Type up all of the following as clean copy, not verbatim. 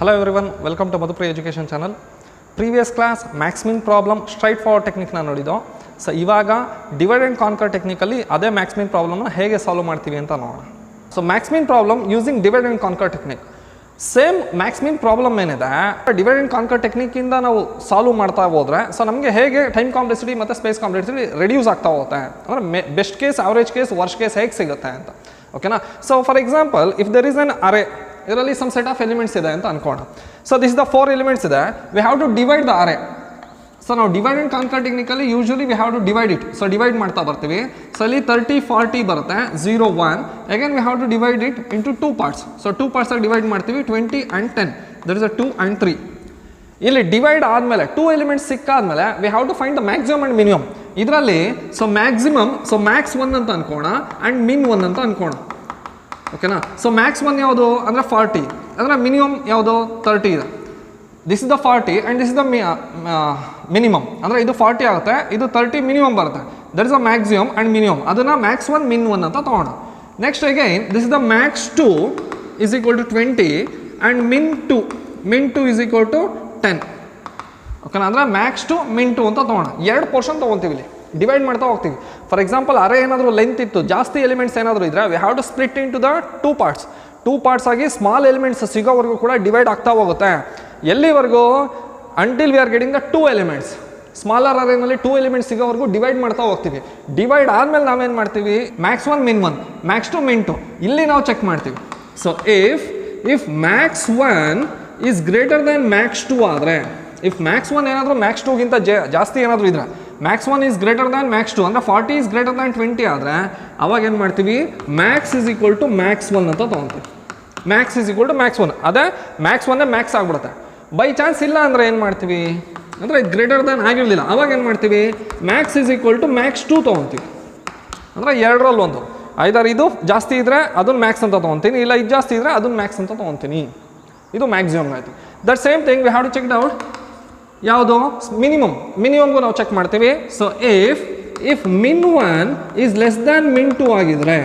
Hello everyone, welcome to Madhupriya Education Channel. Previous class max min problem straight forward technique na nodido. So ivaga divide and conquer technically ade max min problem na hege solve ಮಾಡ್ತೀವಿ ಅಂತ ನೋಡೋಣ. So max min problem using divide and conquer technique. Same max min problem ಏನಿದೆ divide and conquer ಟೆಕ್ನಿಕ್ಕಿಂದ ನಾವು solve ಮಾಡ್ತಾ ಹೋದರೆ so ನಮಗೆ ಹೇಗೆ ಟೈಮ್ ಕಾಂಪ್ಲೆಕ್ಸಿಟಿ ಮತ್ತು ಸ್ಪೇಸ್ ಕಾಂಪ್ಲೆಕ್ಸಿಟಿ ರೆಡ್ಯೂಸ್ ಆಗ್ತಾ ಹೋಗುತ್ತೆ ಅಂದರೆ best case average case worst case ಹೇಗೆ ಸಿಗುತ್ತೆ ಅಂತ ಓಕೆನಾ. So for example if there is an array, ಇದರಲ್ಲಿ ಸಮ್ ಸೆಟ್ ಆಫ್ ಎಲಿಮೆಂಟ್ಸ್ ಇದೆ ಅಂತ ಅನ್ಕೋಣ. ಸೊ ದಿಸ್ ದ 4 ಎಲಿಮೆಂಟ್ಸ್ ಇದೆ, we have to divide the array. So ನಾವು divide and conquer technically usually we have to divide it. So divide ಮಾಡ್ತಾ ಬರ್ತೀವಿ. So ಅಲ್ಲಿ 30 40 ಬರುತ್ತೆ, 0 1. Again we have to divide it into 2 parts. So 2 ಪಾರ್ಟ್ಸಾಗಿ divide ಮಾಡ್ತೀವಿ, 20 and 10. That is a 2 and 3. ಇಲ್ಲಿ ಡಿವೈಡ್ ಆದಮೇಲೆ 2 ಎಲಿಮೆಂಟ್ಸ್ ಸಿಕ್ಕಾದ್ಮೇಲೆ we have to find the maximum and minimum. ಇದರಲ್ಲಿ ಸೊ ಮ್ಯಾಕ್ಸಿಮಮ್, ಸೊ ಮ್ಯಾಕ್ಸ್ 1 ಅಂತ ಅನ್ಕೋಣ ಆ್ಯಂಡ್ ಮಿನ್ 1 ಅಂತ ಅನ್ಕೋಣ. ಓಕೆನಾ. ಸೊ ಮ್ಯಾಕ್ಸ್ 1 ಯಾವುದು ಅಂದರೆ 40, ಅಂದರೆ ಮಿನಿಮಮ್ ಯಾವುದು 30 ಇದೆ. This is the 40 and this is the minimum, ಅಂದರೆ ಇದು 40 ಆಗುತ್ತೆ, ಇದು 30 ಮಿನಿಮಮ್ ಬರುತ್ತೆ. That is the maximum and minimum. ಅದನ್ನು ಮ್ಯಾಕ್ಸ್ 1 ಮಿನ್ 1 ಅಂತ ತೊಗೋಣ. Next again this is the max 2 is equal to 20 and min 2 is equal to 10. ಓಕೆನಾ. ಅಂದರೆ ಮ್ಯಾಕ್ಸ್ 2 ಮಿನ್ 2 ಅಂತ ತೊಗೋಣ. 2 ಪೋರ್ಷನ್ ತೊಗೊತೀವಿ, ಇಲ್ಲಿ ಡಿವೈಡ್ ಮಾಡ್ತಾ ಹೋಗ್ತೀವಿ. ಫಾರ್ ಎಕ್ಸಾಂಪಲ್ ಅರೇ ಏನಾದರೂ ಲೆಂತ್ ಇತ್ತು, ಜಾಸ್ತಿ ಎಲಿಮೆಂಟ್ಸ್ ಏನಾದರೂ ಇದ್ದರೆ we have to split into the 2 parts. 2 parts ಆಗಿ ಸ್ಮಾಲ್ ಎಲಿಮೆಂಟ್ಸ್ ಸಿಗೋವರೆಗೂ ಕೂಡ ಡಿವೈಡ್ ಆಗ್ತಾ ಹೋಗುತ್ತೆ. ಎಲ್ಲಿವರೆಗೂ? Until we are getting the 2 elements. Smaller ಅರೇನಲ್ಲಿ 2 ಎಲಿಮೆಂಟ್ಸ್ ಸಿಗೋವರೆಗೂ ಡಿವೈಡ್ ಮಾಡ್ತಾ ಹೋಗ್ತೀವಿ. ಡಿವೈಡ್ ಆದಮೇಲೆ ನಾವೇನು ಮಾಡ್ತೀವಿ, ಮ್ಯಾಕ್ಸ್ 1 ಮಿನ್ 1, ಮ್ಯಾಕ್ಸ್ 2 ಮಿನ್ 2 ಇಲ್ಲಿ ನಾವು ಚೆಕ್ ಮಾಡ್ತೀವಿ. So if max 1 is greater than max 2 ಆದರೆ, ಇಫ್ ಮ್ಯಾಕ್ಸ್ 1 ಏನಾದರೂ ಮ್ಯಾಕ್ಸ್ 2ಗಿಂತ ಜಾಸ್ತಿ ಏನಾದರೂ ಇದ್ರೆ, Max 1 is greater than max 2 ಅಂದರೆ 40 ಈಸ್ ಗ್ರೇಟರ್ ದ್ಯಾನ್ 20 ಆದರೆ ಅವಾಗ ಏನು ಮಾಡ್ತೀವಿ, max is equal to max 1 ಅಂತ ತೊಗೊತೀವಿ. Max is equal to max 1, ಅದೇ ಮ್ಯಾಕ್ಸ್ 1 ಮ್ಯಾಕ್ಸ್ ಆಗ್ಬಿಡುತ್ತೆ. ಬೈ ಚಾನ್ಸ್ ಇಲ್ಲ ಅಂದರೆ ಏನು ಮಾಡ್ತೀವಿ ಅಂದರೆ ಗ್ರೇಟರ್ ದ್ಯಾನ್ ಆಗಿರಲಿಲ್ಲ, ಅವಾಗ ಏನು ಮಾಡ್ತೀವಿ, max is equal to max 2 ತೊಗೊತೀವಿ. ಅಂದರೆ 2ರಲ್ಲಿ 1, ಐದಾರು ಇದು ಜಾಸ್ತಿ ಇದ್ದರೆ ಅದನ್ನು ಮ್ಯಾಕ್ಸ್ ಅಂತ ತೊಗೊತೀನಿ, ಇಲ್ಲ ಇದು ಜಾಸ್ತಿ ಇದ್ದರೆ ಅದನ್ನು ಮ್ಯಾಕ್ಸ್ ಅಂತ ತೊಗೊತೀನಿ. ಇದು ಮ್ಯಾಕ್ಸಿಮಮ್ ಆಯಿತು. That same thing we have to check out ಯಾವುದು ಮಿನಿಮಮ್ಗೂ ನಾವು ಚೆಕ್ ಮಾಡ್ತೀವಿ. So if min 1 is less than min 2 ಆಗಿದ್ರೆ,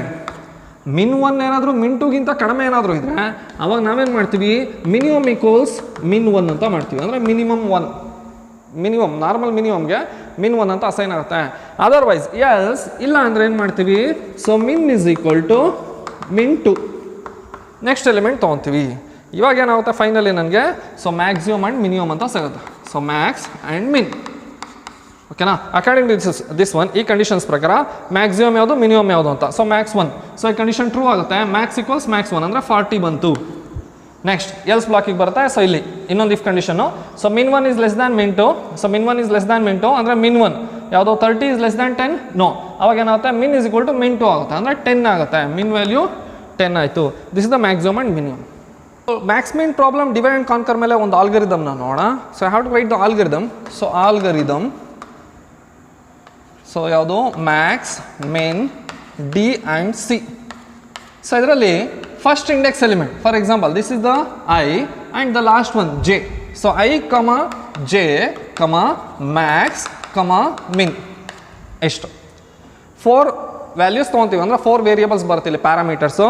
ಮಿನ್ 1 ಏನಾದರೂ ಮಿನ್ 2ಗಿಂತ ಕಡಿಮೆ ಏನಾದರೂ ಇದ್ದರೆ ಅವಾಗ ನಾವೇನು ಮಾಡ್ತೀವಿ, ಮಿನಿಮಮ್ ಈಕ್ವಲ್ಸ್ ಮಿನ್ 1 ಅಂತ ಮಾಡ್ತೀವಿ. ಅಂದರೆ ಮಿನಿಮಮ್ 1, ಮಿನಿಮಮ್ ನಾರ್ಮಲ್ ಮಿನಿಮಮ್ಗೆ ಮಿನ್ 1 ಅಂತ ಅಸೈನ್ ಆಗುತ್ತೆ. ಅದರ್ವೈಸ್ ಎಲ್ಸ್ ಇಲ್ಲ ಅಂದರೆ ಏನು ಮಾಡ್ತೀವಿ, so min is equal to min 2. Next element ತೊಗೊತೀವಿ. ಇವಾಗ ಏನಾಗುತ್ತೆ ಫೈನಲಿ ನನಗೆ, ಸೊ ಮ್ಯಾಕ್ಸಿಮಮ್ ಆ್ಯಂಡ್ ಮಿನಿಮಮ್ ಅಂತ ಸಿಗುತ್ತೆ. ಸೊ ಮ್ಯಾಕ್ಸ್ ಆ್ಯಂಡ್ ಮಿನ್. ಓಕೆನಾ. ಅಕಾರ್ಡಿಂಗ್ ದಿಸ್ ಒನ್, ಈ ಕಂಡೀಷನ್ಸ್ ಪ್ರಕಾರ ಮ್ಯಾಕ್ಸಿಮಮ್ ಯಾವುದು ಮಿನಿಮಮ್ ಯಾವುದು ಅಂತ. ಸೊ ಮ್ಯಾಕ್ಸ್ 1, ಸೊ ಈ ಕಂಡೀಷನ್ ಟ್ರೂ ಆಗುತ್ತೆ. ಮ್ಯಾಕ್ಸ್ ಈಕ್ವಲ್ಸ್ ಮ್ಯಾಕ್ಸ್ 1 ಅಂದರೆ 40 ಬಂತು. ನೆಕ್ಸ್ಟ್ ಎಲ್ಸ್ ಬ್ಲಾಕಿಗೆ ಬರುತ್ತೆ. ಸೊ ಇಲ್ಲಿ ಇನ್ನೊಂದು if condition. So min 1 is less than min 2. So min 1 is less than min 2 ಅಂದರೆ ಮಿನ್ 1 ಯಾವುದೋ 30 ಈಸ್ ಲೆಸ್ ದ್ಯಾನ್ 10 ನೋ. ಅವಾಗ ಏನಾಗುತ್ತೆ, min is equal to min 2 ಆಗುತ್ತೆ, ಅಂದರೆ 10 ಆಗುತ್ತೆ. ಮಿನ್ ವ್ಯಾಲ್ಯೂ 10 ಆಯಿತು. This is the maximum and minimum. Max min problem divide and conquer ಮೇಲೆ ಒಂದು ಆಲ್ಗರಿದಮ್ನ ನೋಡೋಣ. So I have to write the algorithm. So algorithm, so ಯಾವುದು max min D and C. So ಇದರಲ್ಲಿ first index element, for example this is the I and the last one J. So I comma J ಕಮ Max ಕಮ ಮಿನ್, ಎಷ್ಟು 4 values ತೊಗೊತೀವಿ. ಅಂದರೆ 4 variables ಬರುತ್ತೆ ಇಲ್ಲಿ parameters.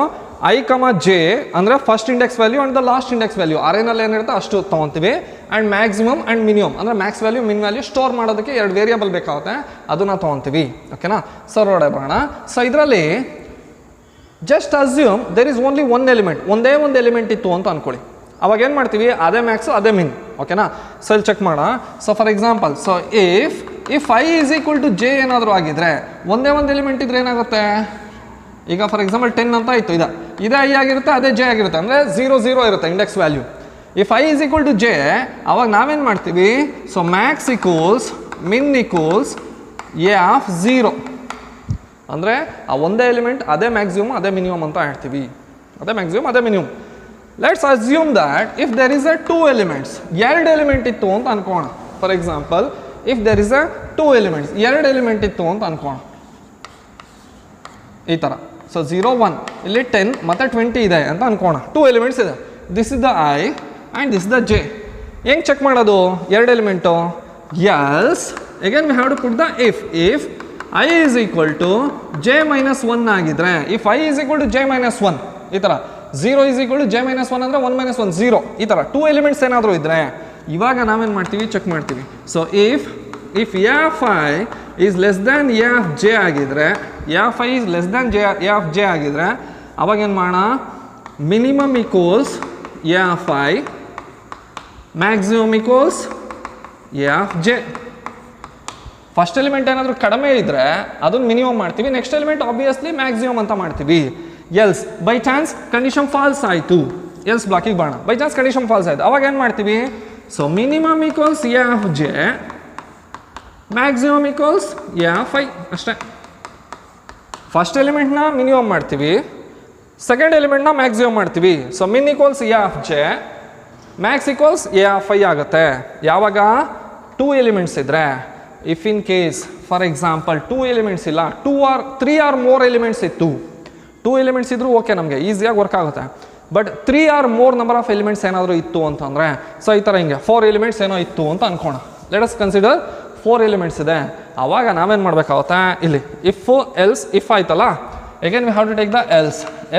I comma J ಅಂದರೆ first index value and the last index value, ಅರೇನಲ್ಲಿ ಏನಿರುತ್ತೆ ಅಷ್ಟು ತೊಗೊತೀವಿ. ಆ್ಯಂಡ್ ಮ್ಯಾಕ್ಸಿಮಮ್ ಆ್ಯಂಡ್ ಮಿನಿಮಮ್ ಅಂದರೆ max value min value store ಮಾಡೋದಕ್ಕೆ 2 ವೇರಿಯೇಬಲ್ ಬೇಕಾಗುತ್ತೆ, ಅದನ್ನು ತೊಗೊತೀವಿ. ಓಕೆನಾ. ಸರ್ ಹೊಡೆ ಬರೋಣ. ಸೊ ಇದರಲ್ಲಿ just assume there is only 1 element, ಒಂದೇ ಒಂದು ಎಲಿಮೆಂಟ್ ಇತ್ತು ಅಂತ ಅಂದ್ಕೊಳ್ಳಿ. ಅವಾಗ ಏನು ಮಾಡ್ತೀವಿ, ಅದೇ ಮ್ಯಾಕ್ಸು ಅದೇ ಮಿನ್. ಓಕೆನಾ. ಸೊ ಇಲ್ಲಿ ಚೆಕ್ ಮಾಡೋಣ. So for example, so if I is equal to J ಏನಾದರೂ ಆಗಿದ್ರೆ, ಒಂದೇ ಒಂದು ಎಲಿಮೆಂಟ್ ಇದ್ರೆ ಏನಾಗುತ್ತೆ, ಈಗ ಫಾರ್ ಎಕ್ಸಾಂಪಲ್ 10 ಅಂತ ಇತ್ತು, ಇದೇ ಐ ಆಗಿರುತ್ತೆ, ಅದೇ ಜೆ ಆಗಿರುತ್ತೆ, ಅಂದರೆ 0 0 ಇರುತ್ತೆ index value. If I is equal to J, ಅವಾಗ ನಾವೇನು ಮಾಡ್ತೀವಿ, so max equals min equals A of 0. ಅಂದರೆ ಆ ಒಂದೇ ಎಲಿಮೆಂಟ್ ಅದೇ ಮ್ಯಾಕ್ಸಿಮಮ್ ಅದೇ ಮಿನಿಮಮ್ ಅಂತ ಹೇಳ್ತೀವಿ. ಅದೇ ಮ್ಯಾಕ್ಸಿಮಮ್ ಅದೇ minimum. Let's assume that if there is a 2 elements, 2 element ಇತ್ತು ಅಂತ ಅನ್ಕೋಣ. For example if there is a 2 elements, 2 element ಇತ್ತು ಅಂತ ಅನ್ಕೋಣ ಈ ಥರ. ಸೊ 0 1, ಇಲ್ಲಿ 10 ಮತ್ತು 20 ಇದೆ ಅಂತ ಅನ್ಕೋಣ. 2 ಎಲಿಮೆಂಟ್ಸ್ ಇದೆ. This is the I and this the J. ಹೆಂಗೆ ಚೆಕ್ ಮಾಡೋದು 2 element? Else again we have to put the if I is equal to J minus 1 ಆಗಿದ್ರೆ, if I is equal to J minus 1 ಈ ಥರ 0 is equal to J minus 1 ಅಂದರೆ 1 minus 1 0 ಈ ಥರ 2 elements ಏನಾದರೂ ಇದ್ದರೆ ಇವಾಗ ನಾವೇನು ಮಾಡ್ತೀವಿ ಚೆಕ್ ಮಾಡ್ತೀವಿ. So if A of I is less than A of J ಆಗಿದ್ರೆ, A of I is less than A of J ಆಗಿದ್ರೆ ಅವಾಗ ಏನು ಮಾಡೋಣ, minimum equals A of I, maximum equals A of J. First element ಏನಾದರೂ ಕಡಿಮೆ ಇದ್ದರೆ ಅದನ್ನು minimum ಮಾಡ್ತೀವಿ, ನೆಕ್ಸ್ಟ್ ಎಲಿಮೆಂಟ್ ಆಬ್ವಿಯಸ್ಲಿ ಮ್ಯಾಕ್ಸಿಮಮ್ ಅಂತ ಮಾಡ್ತೀವಿ. Else by chance condition false ಆಯಿತು, ಎಲ್ಸ್ ಬ್ಲಾಕಿಗೆ ಬಾಣ, ಬೈ ಚಾನ್ಸ್ ಕಂಡೀಷನ್ ಫಾಲ್ಸ್ ಆಯಿತು, ಅವಾಗ ಏನು ಮಾಡ್ತೀವಿ, so minimum equals A of J, maximum equals A of I ಅಷ್ಟೇ. ಫಸ್ಟ್ ಎಲಿಮೆಂಟ್ನ ಮಿನಿಮಮ್ ಮಾಡ್ತೀವಿ, ಸೆಕೆಂಡ್ ಎಲಿಮೆಂಟ್ನ ಮ್ಯಾಕ್ಸಿಮಮ್ ಮಾಡ್ತೀವಿ. So min equals A of J, max equals A of I ಆಗುತ್ತೆ. ಯಾವಾಗ 2 ಎಲಿಮೆಂಟ್ಸ್ ಇದ್ದರೆ. If in case for example 2 elements ಇಲ್ಲ, 3 or more elements ಇತ್ತು, 2 ಎಲಿಮೆಂಟ್ಸ್ ಇದ್ರೂ ಓಕೆ, ನಮಗೆ ಈಸಿಯಾಗಿ ವರ್ಕ್ ಆಗುತ್ತೆ. But 3 or more number of elements ಏನಾದರೂ ಇತ್ತು ಅಂತಂದರೆ, ಸೊ ಈ ಥರ ಹಿಂಗೆ 4 ಎಲಿಮೆಂಟ್ಸ್ ಏನೋ ಇತ್ತು ಅಂತ ಅನ್ಕೋಣ. ಲೆಟ್ ಅಸ್ ಕನ್ಸಿಡರ್ 4 ಎಲಿಮೆಂಟ್ಸ್ ಇದೆ. ಆವಾಗ ನಾವೇನು ಮಾಡಬೇಕಾಗುತ್ತೆ, ಇಲ್ಲಿ ಇಫ್ ಎಲ್ಸ್ ಇಫ್ ಆಯ್ತಲ್ಲ, again we have to take the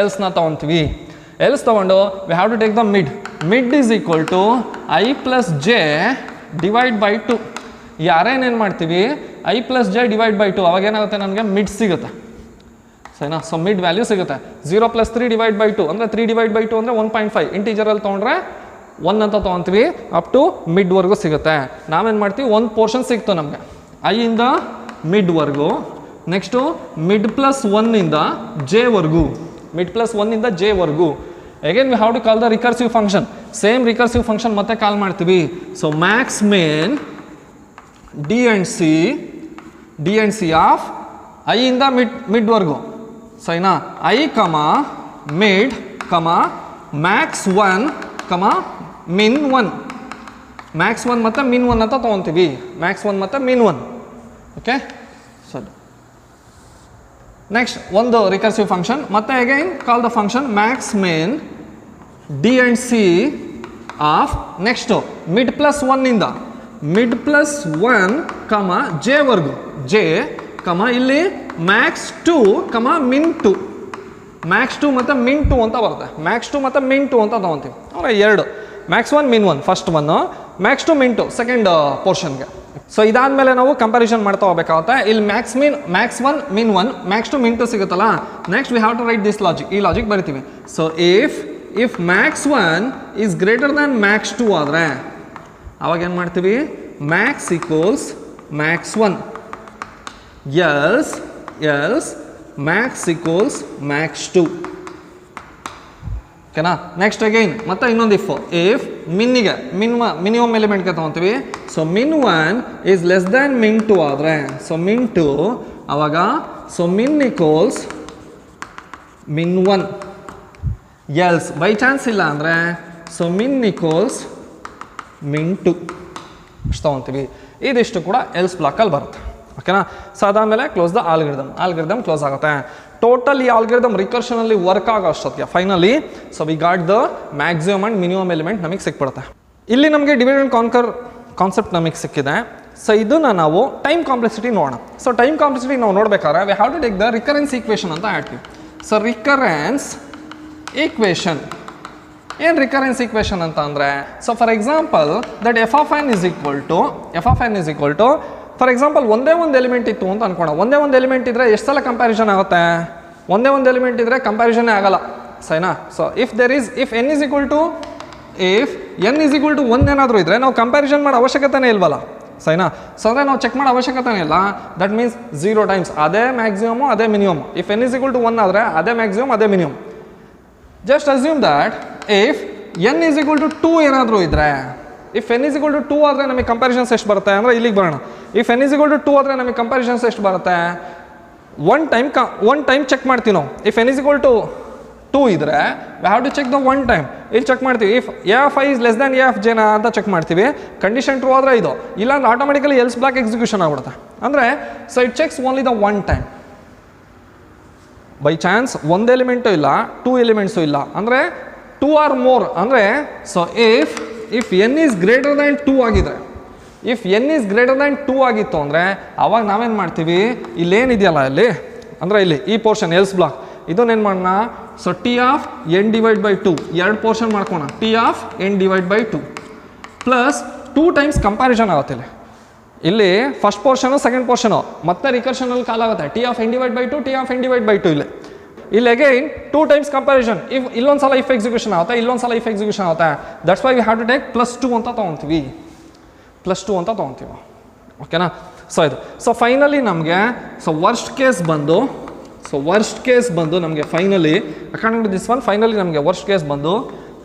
ಎಲ್ಸ್ನ ತೊಗೊತೀವಿ. ಎಲ್ಸ್ ತೊಗೊಂಡು we have to take the mid is equal to I plus J divide by 2. ಯಾರೇನೇನು ಮಾಡ್ತೀವಿ, I plus J divide by 2, ಅವಾಗ ಏನಾಗುತ್ತೆ, ನನಗೆ ಮಿಡ್ ಸಿಗುತ್ತೆ ಸರಿನಾ. ಸೊ ಮಿಡ್ ವ್ಯಾಲ್ಯೂ ಸಿಗುತ್ತೆ. 0 + 3 ಡಿವೈಡ್ ಬೈ 2 ಅಂದರೆ 3 ಡಿವೈಡ್ ಬೈ 2 ಅಂದರೆ 1.5. ಇಂಟೀಜರಲ್ಲಿ ತೊಗೊಂಡ್ರೆ 1 ಅಂತ ತೊಗೊತೀವಿ, ಅಪ್ ಟು ಮಿಡ್ವರೆಗೂ ಸಿಗುತ್ತೆ. ನಾವೇನು ಮಾಡ್ತೀವಿ, ಒಂದು ಪೋರ್ಷನ್ ಸಿಕ್ತು ನಮಗೆ ಐಯಿಂದ ಮಿಡ್ವರೆಗೂ, ನೆಕ್ಸ್ಟು ಮಿಡ್ ಪ್ಲಸ್ 1ಇಂದ ಜೆವರೆಗೂ, ಮಿಡ್ ಪ್ಲಸ್ 1ಇಂದ ಜೆವರೆಗೂ. Again we have to call the recursive function. Same recursive function ಮತ್ತೆ ಕಾಲ್ ಮಾಡ್ತೀವಿ. So max min D and C of ಐಯಿಂದ ಮಿಡ್ವರೆಗೂ ಸರಿನಾ. ಐ ಕಮ ಮಿಡ್ ಕಮ ಮ್ಯಾಕ್ಸ್ 1 ಕಮ ಮಿನ್ 1. ಮ್ಯಾಕ್ಸ್ 1 ಮತ್ತು ಮಿನ್ 1 ಅಂತ ತೊಗೊತೀವಿ, ಮ್ಯಾಕ್ಸ್ 1 ಮತ್ತು ಮಿನ್ 1. ಓಕೆ ಸರಿ. ನೆಕ್ಸ್ಟ್ ಒಂದು ರಿಕರ್ಸಿವ್ ಫಂಕ್ಷನ್, ಮತ್ತೆ again call the function max min D and C of next mid plus 1ಇಂದ ಮಿಡ್ ಪ್ಲಸ್ 1 ಕಮ ಜೆವರೆಗೂ, ಜೆ ಕಮ ಇಲ್ಲಿ ಮ್ಯಾಕ್ಸ್ 2 ಕಮ ಮಿನ್ 2. ಮ್ಯಾಕ್ಸ್ 2 ಮತ್ತು ಮಿನ್ 2 ಅಂತ ಬರುತ್ತೆ, ಮ್ಯಾಕ್ಸ್ 2 ಮತ್ತು ಮಿನ್ 2 ಅಂತ ತೊಗೊತೀವಿ. ಅಂದರೆ 2 Max 1 min 1 first one, Max 2 min 2 second ಪೋರ್ಷನ್ಗೆ. So ಇದಾದಮೇಲೆ ನಾವು ಕಂಪ್ಯಾರಿಸನ್ ಮಾಡ್ತಾ ಹೋಗ್ಬೇಕಾಗುತ್ತೆ. ಇಲ್ಲಿ ಮ್ಯಾಕ್ಸ್ 1 ಮಿನ್ 1, ಮ್ಯಾಕ್ಸ್ 2 ಮಿನ್ 2 ಸಿಗುತ್ತಲ್ಲ. Next we have to write this logic, ಈ ಲಾಜಿಕ್ ಬರಿತೀವಿ. So if max 1 is greater than max 2 ಆದರೆ ಅವಾಗ ಏನು ಮಾಡ್ತೀವಿ, max equals max 1, else max equals max 2. ಓಕೆನಾ. ನೆಕ್ಸ್ಟ್ ಅಗೈನ್ ಮತ್ತೆ ಇನ್ನೊಂದು ಇಫ್ ಮಿನ್ನಿಗೆ ಮಿನಿಮಮ್ ಎಲಿಮೆಂಟ್ಗೆ ತೊಗೊತೀವಿ. So min 1 is less than min 2 ಆದರೆ, ಸೊ ಮಿನ್ 2 ಅವಾಗ so min equals min 1. Else by chance ಇಲ್ಲ ಅಂದರೆ ಸೊ ಮಿನ್ ಈಕ್ವಲ್ಸ್ ಮಿನ್ 2 ಅಷ್ಟು ತೊಗೊತೀವಿ. ಇದಿಷ್ಟು ಕೂಡ ಎಲ್ಸ್ ಬ್ಲಾಕಲ್ಲಿ ಬರುತ್ತೆ. ಓಕೆನಾ. ಸೊ ಅದಾದಮೇಲೆ ಕ್ಲೋಸ್ ದ ಆಲ್ಗರಿದಮ್ ಕ್ಲೋಸ್ ಆಗುತ್ತೆ. ಟೋಟಲ್ ಈ ಆಲ್ಗರಿದಮ್ ರಿಕರ್ಷನಲ್ಲಿ ವರ್ಕ್ ಆಗೋ ಅಷ್ಟೊತ್ತಿಗೆ finally so we got the maximum and minimum element ನಮಗೆ ಸಿಕ್ಬಿಡುತ್ತೆ. ಇಲ್ಲಿ ನಮಗೆ ಡಿವೈಡ್ ಆ್ಯಂಡ್ ಕಾನ್ಕರ್ ಕಾನ್ಸೆಪ್ಟ್ ನಮಗೆ ಸಿಕ್ಕಿದೆ. ಸೊ ಇದನ್ನು ನಾವು ಟೈಮ್ ಕಾಂಪ್ಲೆಕ್ಸಿಟಿ ನೋಡೋಣ. ಸೊ ಟೈಮ್ ಕಾಂಪ್ಲೆಕ್ಸಿಟಿ ನಾವು ನೋಡ್ಬೇಕಾದ್ರೆ we have to take the recurrence equation ಅಂತ ಹೇಳ್ತೀವಿ. ಸೊ ರಿಕರೆನ್ಸ್ ಈಕ್ವೇಷನ್ ಏನು ರಿಕರೆನ್ಸ್ ಈಕ್ವೇಷನ್ ಅಂತ ಅಂದರೆ, so for example that F of N is equal to for example ಒಂದೇ ಒಂದು ಎಲಿಮೆಂಟ್ ಇತ್ತು ಅಂತ ಅನ್ಕೋಣ. ಒಂದೇ ಒಂದು ಎಲಿಮೆಂಟ್ ಇದ್ದರೆ ಎಷ್ಟು ಸಲ ಕಂಪ್ಯಾರಿಸನ್ ಆಗುತ್ತೆ, ಒಂದೇ ಒಂದು ಎಲಿಮೆಂಟ್ ಇದ್ದರೆ ಕಂಪ್ಯಾರಿಸನ್ನೇ ಆಗಲ್ಲ ಸರಿನಾ. So if N is equal to 1 ಏನಾದರೂ ಇದ್ದರೆ ನಾವು ಕಂಪ್ಯಾರಿಸನ್ ಮಾಡೋ ಅವಶ್ಯಕತೆನೇ ಇಲ್ವಲ್ಲ ಸರಿನಾ. ಸೊ ಅಂದರೆ ನಾವು ಚೆಕ್ ಮಾಡೋ ಅವಶ್ಯಕತೆನೇ ಇಲ್ಲ. ದಟ್ ಮೀನ್ಸ್ 0 ಟೈಮ್ಸ್ ಅದೇ ಮ್ಯಾಕ್ಸಿಮಮು ಅದೇ minimum. If N is equal to 1 ಆದರೆ ಅದೇ ಮ್ಯಾಕ್ಸಿಮಮ್ ಅದೇ minimum. Just assume that if N is equal to 2 ಏನಾದರೂ ಇದ್ದರೆ, if N is equal to 2 ಆದರೆ ನಮಗೆ ಕಂಪ್ಯಾರಿಸನ್ಸ್ ಎಷ್ಟು ಬರುತ್ತೆ ಅಂದರೆ ಇಲ್ಲಿಗೆ ಬರೋಣ. If N is equal to 2 ಆದರೆ ನಮಗೆ ಕಂಪ್ಯಾರಿಸನ್ಸ್ ಎಷ್ಟು ಬರುತ್ತೆ, ಒನ್ ಟೈಮ್ ಚೆಕ್ ಮಾಡ್ತೀವಿ ನಾವು. If N is equal to 2 ಇದ್ದರೆ we have to check the one time. ಇಲ್ಲಿ ಚೆಕ್ ಮಾಡ್ತೀವಿ if A of I is less than A of ಜೆನಾ ಅಂತ ಚೆಕ್ ಮಾಡ್ತೀವಿ. ಕಂಡೀಷನ್ ಟ್ರೂ ಆದರೆ ಇದು, ಇಲ್ಲಾಂದ್ರೆ ಆಟೋಮೆಟಿಕಲಿ ಎಲ್ಸ್ ಬ್ಲಾಕ್ ಎಕ್ಸಿಕ್ಯೂಷನ್ ಆಗ್ಬಿಡುತ್ತೆ. ಅಂದರೆ so it cheques only the one time. By chance ಒಂದು ಎಲಿಮೆಂಟು ಇಲ್ಲ 2 ಎಲಿಮೆಂಟ್ಸು ಇಲ್ಲ ಅಂದರೆ 2 ಆರ್ ಮೋರ್ ಅಂದರೆ, so if N is greater than 2 ಆಗಿದ್ರೆ, if N is greater than 2 ಆಗಿತ್ತು ಅಂದರೆ ಅವಾಗ ನಾವೇನು ಮಾಡ್ತೀವಿ, ಇಲ್ಲೇನಿದೆಯಲ್ಲ ಇಲ್ಲಿ ಅಂದರೆ ಇಲ್ಲಿ ಈ ಪೋರ್ಷನ್ ಎಲ್ಸ್ ಬ್ಲಾಕ್ ಇದನ್ನೇನು ಮಾಡೋಣ, so T of N divide by 2 ಎರಡು ಪೋರ್ಷನ್ ಮಾಡ್ಕೋಣ T of N divide by 2 plus 2 times comparison ಆಗುತ್ತೆ ಇಲ್ಲಿ ಫಸ್ಟ್ ಪೋರ್ಷನು ಸೆಕೆಂಡ್ ಪೋರ್ಷನು ಮತ್ತೆ ರಿಕರ್ಷನಲ್ಲಿ ಕಾಲ್ ಆಗುತ್ತೆ T of N divide by 2 T of N divide by 2 ಇಲ್ಲಿ again 2 times comparison ಇಲ್ಲೊಂದು ಸಲ if execution ಆಗುತ್ತೆ ಇಲ್ಲೊಂದು ಸಲ ಇಫ್ ಎಕ್ಸಿಕ್ಯೂಷನ್ ಆಗುತ್ತೆ that's why we have to take +2 ಅಂತ ತೊಗೊತೀವಿ +2 ಅಂತ ತೊಗೊತೀವಿ ಓಕೆನಾ ಸೊ ಇದು ಸೊ ಫೈನಲಿ ನಮಗೆ ಸೊ ವರ್ಸ್ಟ್ ಕೇಸ್ ಬಂದು ನಮಗೆ finally according to this one finally ನಮಗೆ ವರ್ಸ್ಟ್ ಕೇಸ್ ಬಂದು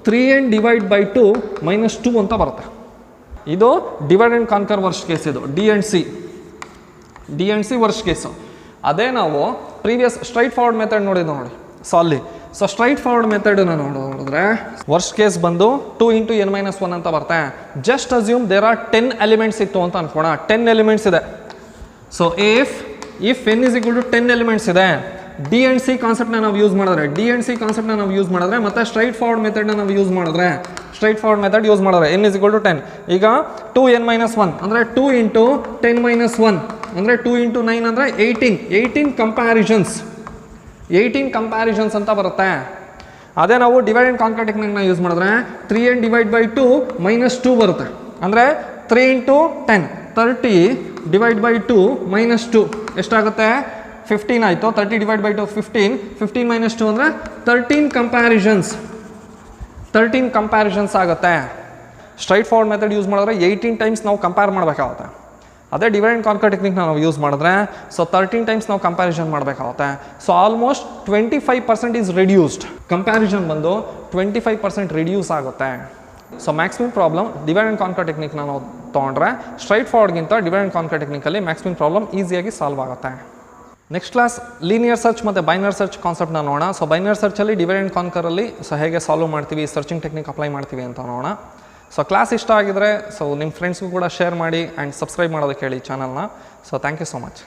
3n ಡಿವೈಡ್ ಬೈ 2 -2 ಅಂತ ಬರುತ್ತೆ ಇದು divide and conquer worst case ಇದು D and C worst case ಅದೇ ನಾವು ಪ್ರೀವಿಯಸ್ ಸ್ಟ್ರೈಟ್ ಫಾರ್ವರ್ಡ್ ಮೆಥಡ್ ನೋಡಿದ್ದು ನೋಡಿ ಸೊ ಅಲ್ಲಿ ಸೊ ಸ್ಟ್ರೈಟ್ ಫಾರ್ವರ್ಡ್ ಮೆಥಡನ್ನು ನೋಡಿದ್ರೆ ವರ್ಸ್ಟ್ ಕೇಸ್ ಬಂದು 2 × n - 1 ಅಂತ ಬರುತ್ತೆ just assume there are 10 elements ಇತ್ತು ಅಂತ ಅನ್ಕೋಣ 10 ಎಲಿಮೆಂಟ್ಸ್ ಇದೆ ಸೊ ಇಫ್ n = 10 ಎಲಿಮೆಂಟ್ಸ್ ಇದೆ ಡಿ ಆ್ಯಂಡ್ ಸಿ ಕಾನ್ಸೆಪ್ಟ್ನ ನಾವು ಯೂಸ್ ಮಾಡಿದ್ರೆ ಮತ್ತೆ ಸ್ಟ್ರೈಟ್ ಫಾರ್ವರ್ಡ್ ಮೆಥಡ್ನ ನಾವು ಯೂಸ್ ಮಾಡಿದ್ರೆ n = 10 ಈಗ 2n - 1 ಅಂದರೆ 2 × 10 - 1 ಅಂದರೆ 2 × 9 ಅಂದರೆ 18 ಕಂಪ್ಯಾರಿಸನ್ಸ್ ಅಂತ ಬರುತ್ತೆ ಅದೇ ನಾವು ಡಿವೈಡ್ ಆ್ಯಂಡ್ ಕಾನ್ಕರ್ ಟೆಕ್ನಿಕ್ನ ಯೂಸ್ ಮಾಡಿದ್ರೆ 3n ಡಿವೈಡ್ ಬೈ 2 -2 ಬರುತ್ತೆ ಅಂದರೆ 3 × 10 30 ಡಿವೈಡ್ ಬೈ 2 -2 ಎಷ್ಟಾಗುತ್ತೆ 15 ಆಯಿತು 30 ಡಿವೈಡ್ ಬೈ 2 15 -2 ಅಂದರೆ 13 ಕಂಪ್ಯಾರಿಸನ್ಸ್ ಆಗುತ್ತೆ ಸ್ಟ್ರೈಟ್ ಫಾರ್ವರ್ಡ್ ಮೆಥಡ್ ಯೂಸ್ ಮಾಡಿದ್ರೆ 18 ಟೈಮ್ಸ್ ನಾವು ಕಂಪೇರ್ ಮಾಡಬೇಕಾಗುತ್ತೆ ಅದೇ ಡಿವೈಡ್ ಆ್ಯಂಡ್ ಕಾನ್ಕರ್ ಟೆಕ್ನಿಕ್ನ ನಾವು ಯೂಸ್ ಮಾಡಿದ್ರೆ ಸೊ 13 ಟೈಮ್ಸ್ ನಾವು ಕಂಪ್ಯಾರಿಸನ್ ಮಾಡಬೇಕಾಗುತ್ತೆ so almost 25% is reduced comparison ಬಂದು 25% ರಿಡ್ಯೂಸ್ ಆಗುತ್ತೆ so maximum problem divide and conquer ಟೆಕ್ನಿಕ್ನ ನಾವು ತೊಗೊಂಡ್ರೆ ಸ್ಟ್ರೈಟ್ ಫಾರ್ವರ್ಡ್ಗಿಂತ ಡಿವೈಡ್ ಆ್ಯಂಡ್ ಕಾನ್ಕರ್ ಟೆಕ್ನಿಕಲ್ಲಿ ಮ್ಯಾಕ್ಸಿಮಮ್ ಪ್ರಾಬ್ಲಮ್ ಈಸಿಯಾಗಿ ಸಾಲ್ವ್ ಆಗುತ್ತೆ ನೆಕ್ಸ್ಟ್ ಕ್ಲಾಸ್ ಲೀನಿಯರ್ ಸರ್ಚ್ ಮತ್ತು ಬೈನರಿ ಸರ್ಚ್ ಕಾನ್ಸೆಪ್ಟ್ನ ನೋಡೋಣ ಸೊ ಬೈನರಿ ಸರ್ಚಲ್ಲಿ ಡಿವೈಡ್ ಆ್ಯಂಡ್ ಕಾನ್ಕರಲ್ಲಿ ಸೊ ಹೇಗೆ ಸಾಲ್ವ್ ಮಾಡ್ತೀವಿ ಸರ್ಚಿಂಗ್ ಟೆಕ್ನಿಕ್ ಅಪ್ಲೈ ಮಾಡ್ತೀವಿ ಅಂತ ನೋಡೋಣ ಸೊ ಕ್ಲಾಸ್ ಇಷ್ಟ ಆಗಿದ್ರೆ ಸೊ ನಿಮ್ಮ ಫ್ರೆಂಡ್ಸ್ಗೂ ಕೂಡ ಶೇರ್ ಮಾಡಿ ಆ್ಯಂಡ್ ಸಬ್ಸ್ಕ್ರೈಬ್ ಮಾಡೋದಕ್ಕೆ ಹೇಳಿ ಚಾನಲ್ನ so thank you so much